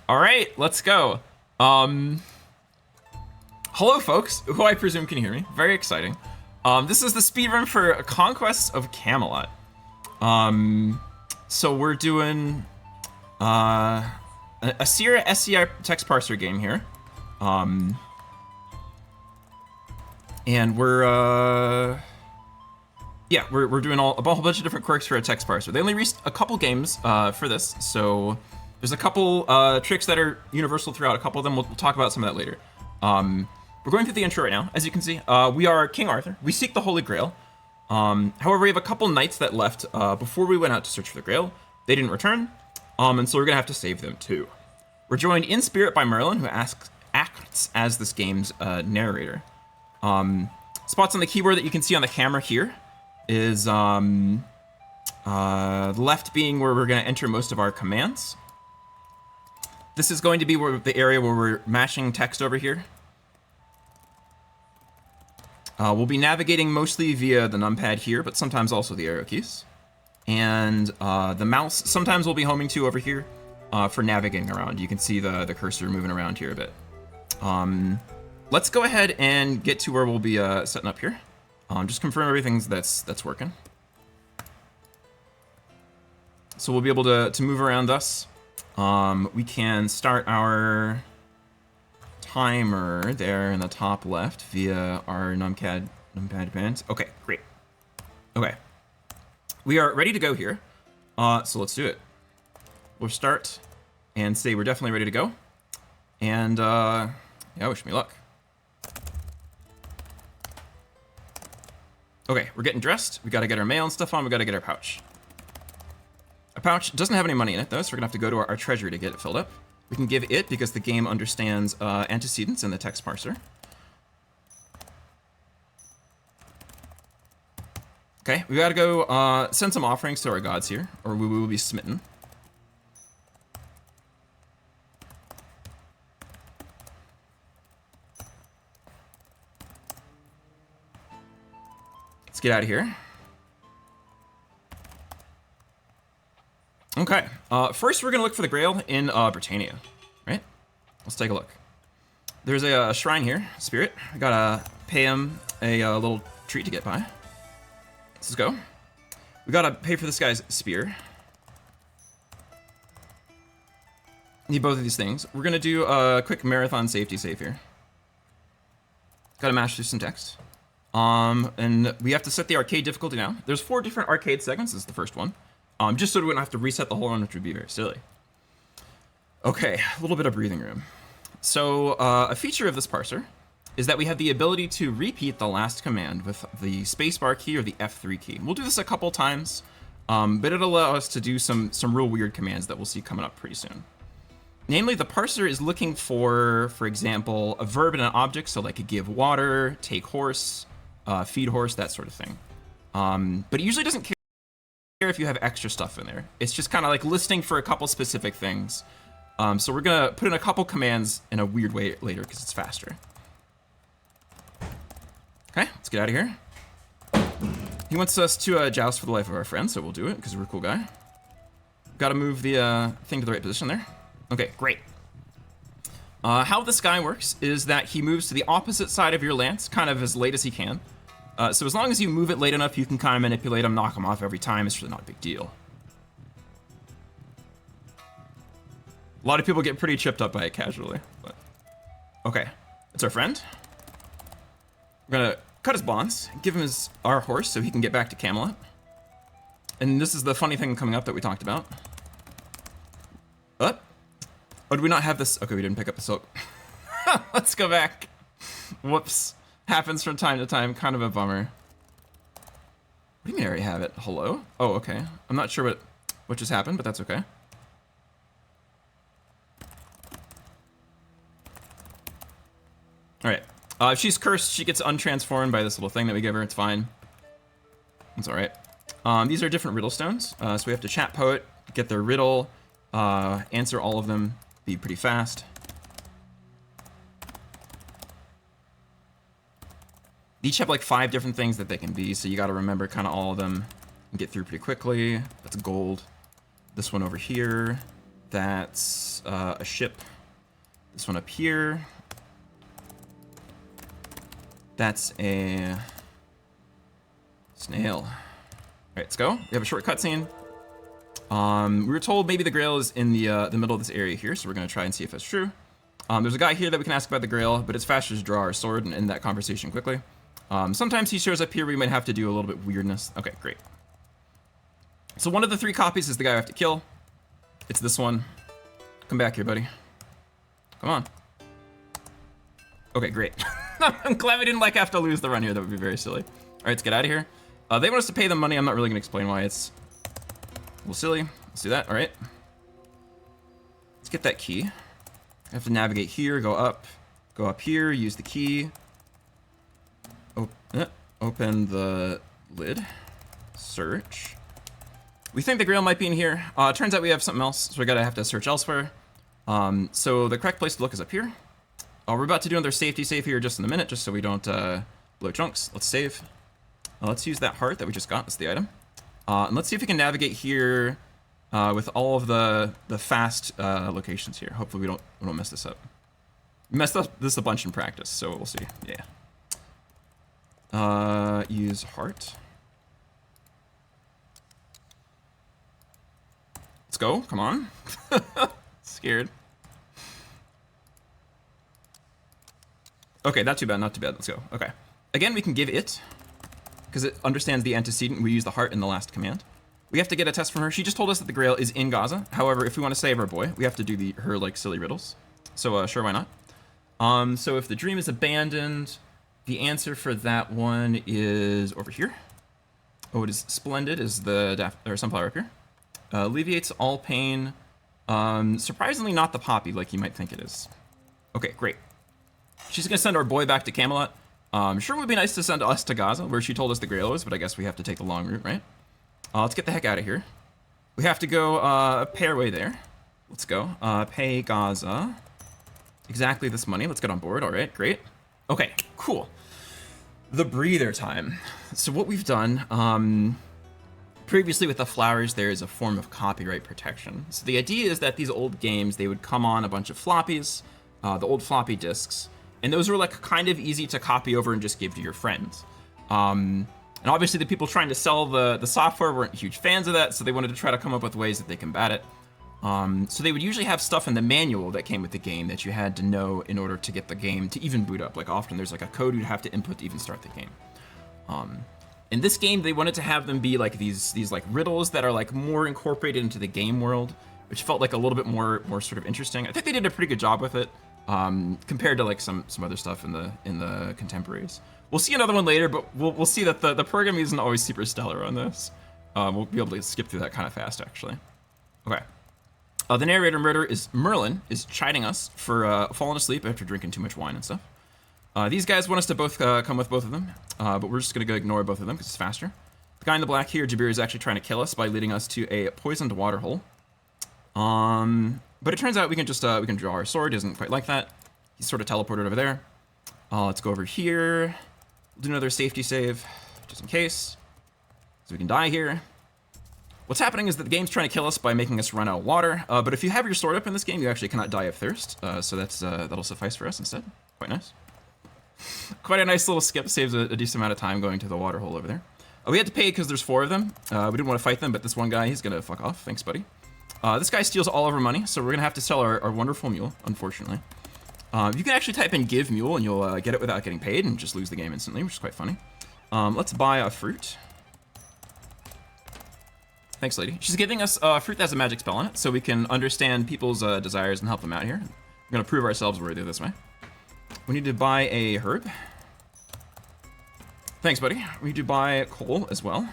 All right, let's go. Hello, folks, who I presume can hear me. Very exciting. This is the speedrun for Conquests of Camelot. So we're doing a Sierra SCI text parser game here. And we're doing a whole bunch of different quirks for a text parser. They only released a couple games for this, so there's a couple tricks that are universal throughout. A couple of them, we'll talk about some of that later. We're going through the intro right now. As you can see, we are King Arthur. We seek the Holy Grail. However, we have a couple knights that left before we went out to search for the Grail. They didn't return, and so we're gonna have to save them too. We're joined in spirit by Merlin, who acts as this game's narrator. Spots on the keyboard that you can see on the camera here is left being where we're gonna enter most of our commands. This is going to be the area where we're mashing text over here. We'll be navigating mostly via the numpad here, but sometimes also the arrow keys. And the mouse, sometimes we'll be homing to over here for navigating around. You can see the cursor moving around here a bit. Let's go ahead and get to where we'll be setting up here. Just confirm everything that's working. So we'll be able to move around thus. We can start our timer there in the top left via our numpad bands. Okay, great. Okay, we are ready to go here. So let's do it. We'll start and say we're definitely ready to go. And yeah, wish me luck. Okay, we're getting dressed. We gotta get our mail and stuff on. We gotta get our pouch. Our pouch doesn't have any money in it though, so we're gonna have to go to our treasury to get it filled up. We can give it because the game understands antecedents in the text parser. Okay, we gotta go send some offerings to our gods here, or we will be smitten. Let's get out of here. Okay, first we're gonna look for the Grail in Britannia, right? Let's take a look. There's a shrine here, spirit. I gotta pay him a little treat to get by. Let's go. We gotta pay for this guy's spear. Need both of these things. We're gonna do a quick marathon safety save here. Gotta mash through some text. And we have to set the arcade difficulty now. There's 4 different arcade segments. This is the first one. Just so we don't have to reset the whole run, which would be very silly. Okay, a little bit of breathing room. So a feature of this parser is that we have the ability to repeat the last command with the spacebar key or the F3 key. We'll do this a couple times, but it'll allow us to do some real weird commands that we'll see coming up pretty soon. Namely, the parser is looking for example, a verb and an object, so like give water, take horse, feed horse, that sort of thing. But it usually doesn't care if you have extra stuff in there. It's just kind of like listing for a couple specific things. So we're gonna put in a couple commands in a weird way later because it's faster. Okay, let's get out of here. He wants us to joust for the life of our friend, so we'll do it because we're a cool guy. Gotta move the thing to the right position there. Okay, great. How this guy works is that he moves to the opposite side of your lance, kind of as late as he can. So as long as you move it late enough, you can kind of manipulate him, knock him off every time. It's really not a big deal. A lot of people get pretty tripped up by it casually, but okay. It's our friend. We're gonna cut his bonds, give him our horse so he can get back to Camelot. And this is the funny thing coming up that we talked about. What? Oh, did we not have this? Okay, we didn't pick up the soap. Let's go back. Whoops. Happens from time to time, kind of a bummer. What do you mean I already have it? Hello? Oh, okay. I'm not sure what just happened, but that's okay. Alright. If she's cursed, she gets untransformed by this little thing that we give her. It's fine. It's alright. These are different riddle stones. So we have to chat poet, get their riddle, answer all of them, be pretty fast. They each have like 5 different things that they can be, so you gotta remember kind of all of them and get through pretty quickly. That's gold. This one over here That's a ship. This one up here. That's a snail. All right, let's go. We have a short cutscene. We were told maybe the Grail is in the middle of this area here, so we're gonna try and see if that's true. There's a guy here that we can ask about the Grail, but it's faster to draw our sword and end that conversation quickly. Sometimes he shows up here, we might have to do a little bit weirdness. Okay, great. So one of the 3 copies is the guy I have to kill. It's this one. Come back here, buddy. Come on. Okay, great. I'm glad we didn't like have to lose the run here. That would be very silly. All right, let's get out of here. They want us to pay them money. I'm not really gonna explain why. It's a little silly. Let's do that. All right. Let's get that key. I have to navigate here, go up here, use the key. Open the lid. Search. We think the Grail might be in here. Turns out we have something else, so we have to search elsewhere. So the correct place to look is up here. We're about to do another safety save here just in a minute, just so we don't blow chunks. Let's save. Let's use that heart that we just got. That's the item. And let's see if we can navigate here with all of the fast locations here. Hopefully we don't mess this up. We messed up this a bunch in practice, so we'll see. Yeah. Use heart. Let's go. Come on. Scared. Okay, not too bad, not too bad. Let's go. Okay. Again, we can give it, because it understands the antecedent. We use the heart in the last command. We have to get a test from her. She just told us that the Grail is in Gaza. However, if we want to save our boy, we have to do her like silly riddles. So sure, why not? So if the dream is abandoned, the answer for that one is over here. Oh, it is splendid. Is the sunflower up here? Alleviates all pain. Surprisingly, not the poppy like you might think it is. Okay, great. She's gonna send our boy back to Camelot. Sure would be nice to send us to Gaza, where she told us the Grail is, but I guess we have to take the long route, right? Let's get the heck out of here. We have to go pay our way there. Let's go. Pay Gaza. Exactly this money. Let's get on board. All right, great. Okay, cool. The breather time. So what we've done, previously with the flowers, there is a form of copyright protection. So the idea is that these old games, they would come on a bunch of floppies, the old floppy disks, and those were like kind of easy to copy over and just give to your friends. And obviously the people trying to sell the software weren't huge fans of that, so they wanted to try to come up with ways that they combat it. So they would usually have stuff in the manual that came with the game that you had to know in order to get the game to even boot up. Like often there's like a code you'd have to input to even start the game. In this game, they wanted to have them be like these like riddles that are like more incorporated into the game world, which felt like a little bit more sort of interesting. I think they did a pretty good job with it. Compared to like some other stuff in the contemporaries. We'll see another one later, but we'll see that the programming isn't always super stellar on this. We'll be able to skip through that kind of fast, actually. Okay. The narrator Merlin is chiding us for falling asleep after drinking too much wine and stuff. These guys want us to both come with both of them, but we're just gonna go ignore both of them because it's faster. The guy in the black here, Jabir, is actually trying to kill us by leading us to a poisoned water hole. But it turns out we can just we can draw our sword. He doesn't quite like that. He's sort of teleported over there. Let's go over here. We'll do another safety save, just in case. So we can die here. What's happening is that the game's trying to kill us by making us run out of water. But if you have your sword up in this game, you actually cannot die of thirst. So that'll suffice for us instead. Quite nice. Quite a nice little skip. Saves a decent amount of time going to the water hole over there. We had to pay because there's 4 of them. We didn't want to fight them, but this one guy, he's gonna fuck off. Thanks, buddy. This guy steals all of our money, so we're gonna have to sell our wonderful mule, unfortunately. You can actually type in give mule and you'll get it without getting paid and just lose the game instantly, which is quite funny. Let's buy a fruit. Thanks, lady. She's giving us a fruit that has a magic spell on it, so we can understand people's desires and help them out here. We're gonna prove ourselves worthy this way. We need to buy a herb. Thanks, buddy. We need to buy coal as well.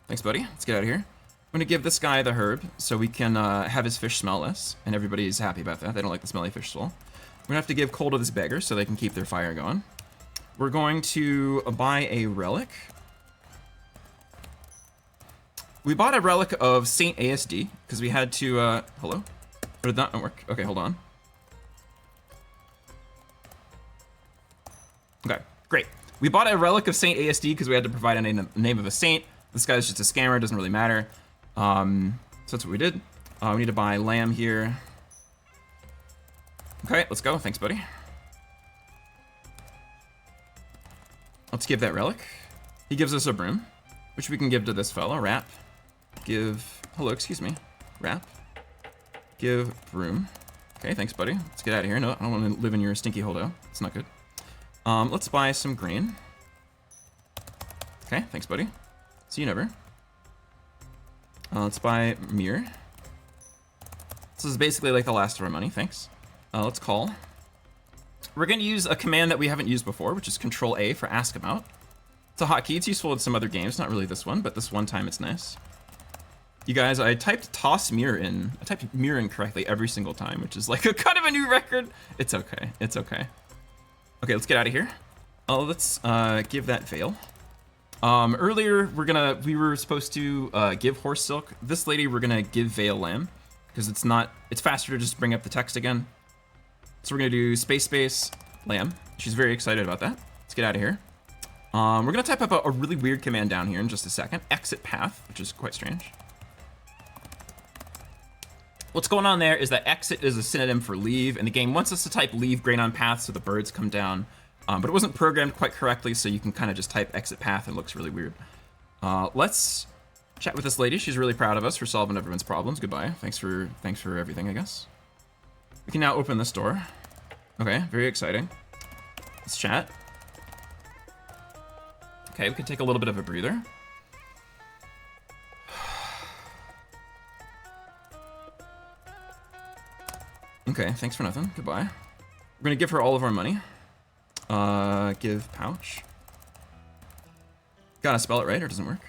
Thanks, buddy. Let's get out of here. I'm gonna give this guy the herb so we can have his fish smell less, and everybody's happy about that. They don't like the smelly fish smell. We're gonna have to give coal to this beggar so they can keep their fire going. We're going to buy a relic. We bought a relic of Saint ASD because we had to, hello? Or did that not work? Okay, hold on. Okay, great. We bought a relic of Saint ASD because we had to provide a name of a saint. This guy's just a scammer, doesn't really matter. So that's what we did. We need to buy lamb here. Okay, let's go. Thanks, buddy. Let's give that relic. He gives us a broom, which we can give to this fellow. Wrap. Give. Hello, excuse me. Wrap. Give broom. Okay, thanks, buddy. Let's get out of here. No, I don't want to live in your stinky holdo. It's not good. Let's buy some grain. Okay, thanks, buddy. See you never. Let's buy mirror. This is basically like the last of our money. Thanks. Let's call. We're going to use a command that we haven't used before, which is Control A for ask about. It's a hotkey. It's useful in some other games. Not really this one, but this one time it's nice. You guys, I typed toss mirror in. I typed mirror in correctly every single time, which is like a kind of a new record. It's okay. It's okay. Okay, let's get out of here. Let's give that veil. Earlier we were supposed to give horse silk. This lady we're gonna give veil lamb because it's faster to just bring up the text again. So we're gonna do space lamb. She's very excited about that. Let's get out of here. We're gonna type up a really weird command down here in just a second. Exit path, which is quite strange. What's going on there is that exit is a synonym for leave, and the game wants us to type leave grain on path so the birds come down. But it wasn't programmed quite correctly, so you can kind of just type exit path and it looks really weird. Let's chat with this lady. She's really proud of us for solving everyone's problems. Goodbye. Thanks for everything, I guess. We can now open this door. Okay, very exciting. Let's chat. Okay, we can take a little bit of a breather. Okay, thanks for nothing. Goodbye. We're gonna give her all of our money. Give pouch. Gotta spell it right or it doesn't work.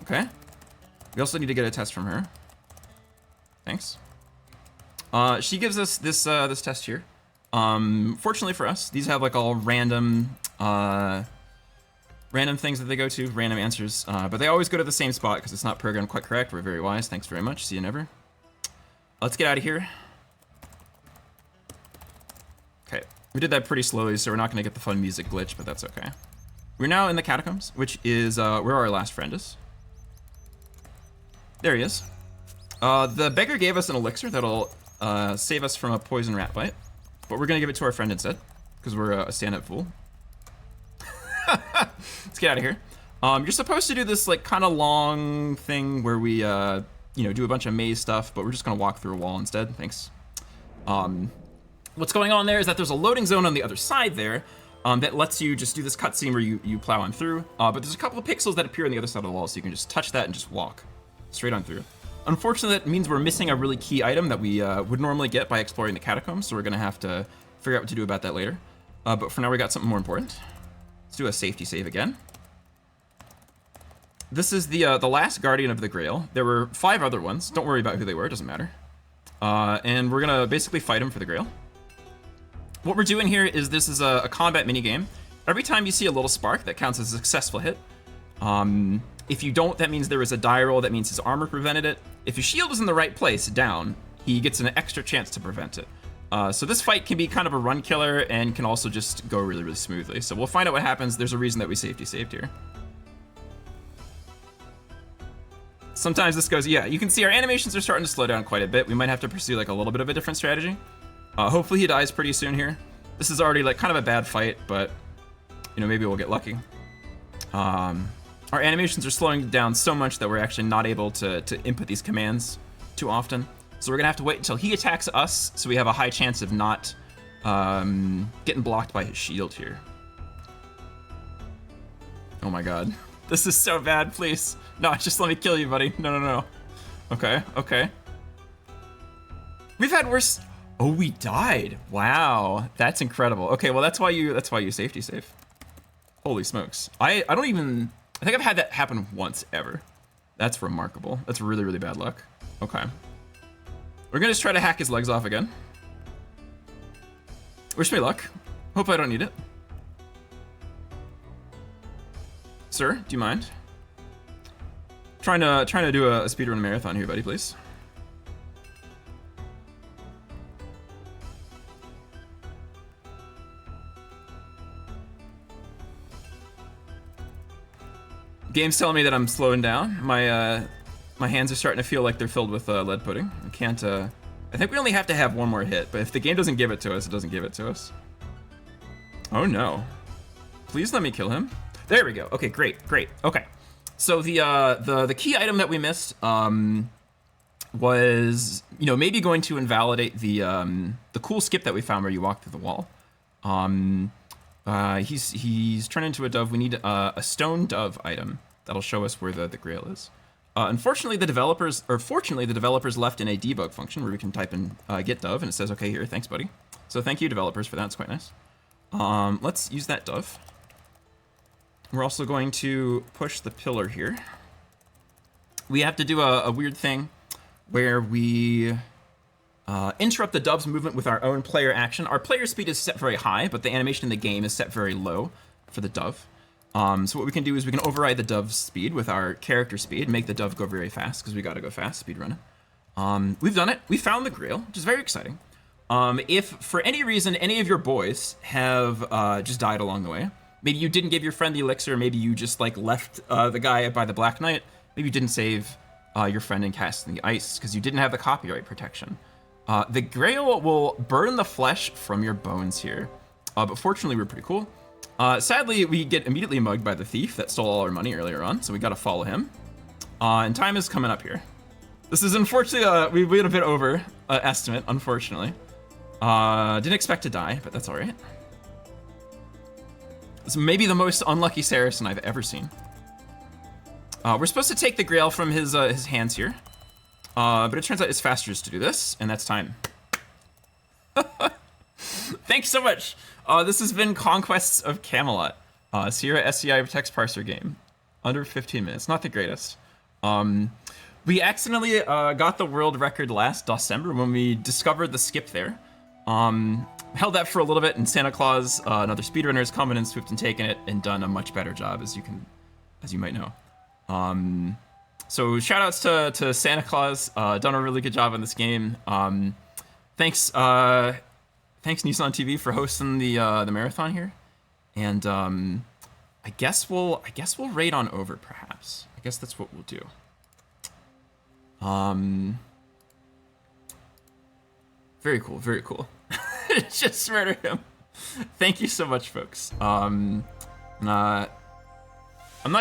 Okay. We also need to get a test from her. Thanks. She gives us this this test here. Fortunately for us, these have like all random things that they go to, random answers, but they always go to the same spot because it's not programmed quite correct. We're very wise. Thanks very much. See you never. Let's get out of here. Okay, we did that pretty slowly, so we're not going to get the fun music glitch, but that's okay. We're now in the catacombs, which is where our last friend is. There he is. The beggar gave us an elixir that'll save us from a poison rat bite, but we're going to give it to our friend instead, because we're a stand-up fool. Let's get out of here. You're supposed to do this like kind of long thing where we do a bunch of maze stuff, but we're just gonna walk through a wall instead. Thanks. What's going on there is that there's a loading zone on the other side there that lets you just do this cutscene where you plow on through, but there's a couple of pixels that appear on the other side of the wall, so you can just touch that and just walk straight on through. Unfortunately, that means we're missing a really key item that we would normally get by exploring the catacombs, so we're gonna have to figure out what to do about that later. But for now, we got something more important. Let's do a safety save again. This is the last Guardian of the Grail. There were 5 other ones. Don't worry about who they were, it doesn't matter. And we're gonna basically fight him for the Grail. What we're doing here is this is a combat minigame. Every time you see a little spark, that counts as a successful hit. If you don't, that means there was a die roll, that means his armor prevented it. If his shield was in the right place, down, he gets an extra chance to prevent it. So this fight can be kind of a run killer and can also just go really, really smoothly. So we'll find out what happens. There's a reason that we safety saved here. Sometimes this goes, yeah, you can see our animations are starting to slow down quite a bit. We might have to pursue like a little bit of a different strategy. Hopefully he dies pretty soon here. This is already like kind of a bad fight, but maybe we'll get lucky. Our animations are slowing down so much that we're actually not able to input these commands too often. So we're gonna have to wait until he attacks us so we have a high chance of not getting blocked by his shield here. Oh my god. This is so bad, please. No, just let me kill you, buddy. No. Okay. We've had worse. Oh, we died. Wow, that's incredible. Okay, well that's why you safety save. Holy smokes. I think I've had that happen once ever. That's remarkable. That's really, really bad luck. Okay. We're gonna just try to hack his legs off again. Wish me luck. Hope I don't need it. Sir, do you mind? Trying to do a speedrun marathon here, buddy, please. Game's telling me that I'm slowing down. My My hands are starting to feel like they're filled with lead pudding. I can't, I think we only have to have one more hit, but if the game doesn't give it to us, it doesn't give it to us. Oh no. Please let me kill him. There we go. Okay, great, great. Okay. So the key item that we missed was, you know, maybe going to invalidate the cool skip that we found where you walk through the wall. He's turned into a dove. We need a stone dove item that'll show us where the grail is. Unfortunately, fortunately, the developers left in a debug function where we can type in get dove, and it says, okay, here, thanks, buddy. So thank you, developers, for that. It's quite nice. Let's use that dove. We're also going to push the pillar here. We have to do a weird thing where we interrupt the dove's movement with our own player action. Our player speed is set very high, but the animation in the game is set very low for the dove. So what we can do is we can override the dove's speed with our character speed, make the dove go very fast, because we gotta go fast, speedrun it. We've done it. We found the grail, which is very exciting. If for any reason any of your boys have just died along the way, maybe you didn't give your friend the elixir, maybe you just like left the guy by the Black Knight, maybe you didn't save your friend and cast in the ice because you didn't have the copyright protection. The grail will burn the flesh from your bones here, but fortunately we're pretty cool. Sadly, we get immediately mugged by the thief that stole all our money earlier on, so we gotta follow him. And time is coming up here. This is unfortunately, we went a bit over estimate, unfortunately. Didn't expect to die, but that's all right. This is maybe the most unlucky Saracen I've ever seen. We're supposed to take the grail from his hands here, but it turns out it's faster just to do this, and that's time. Thanks so much. This has been Conquests of Camelot, Sierra SCI text parser game. Under 15 minutes, not the greatest. We accidentally got the world record last December when we discovered the skip there. Held that for a little bit, and Santa Claus, another speedrunner, has come in and swooped and taken it and done a much better job, as you might know. So shout outs to Santa Claus, done a really good job in this game. Thanks NissanTV for hosting the marathon here, and I guess we'll raid on over, perhaps. I guess that's what we'll do. Very cool, very cool. Just murder him. Thank you so much, folks. I'm not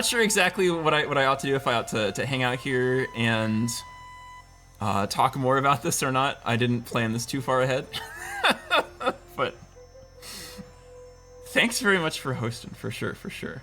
sure exactly what I ought to do, if I ought to hang out here and talk more about this or not. I didn't plan this too far ahead. But thanks very much for hosting, for sure, for sure.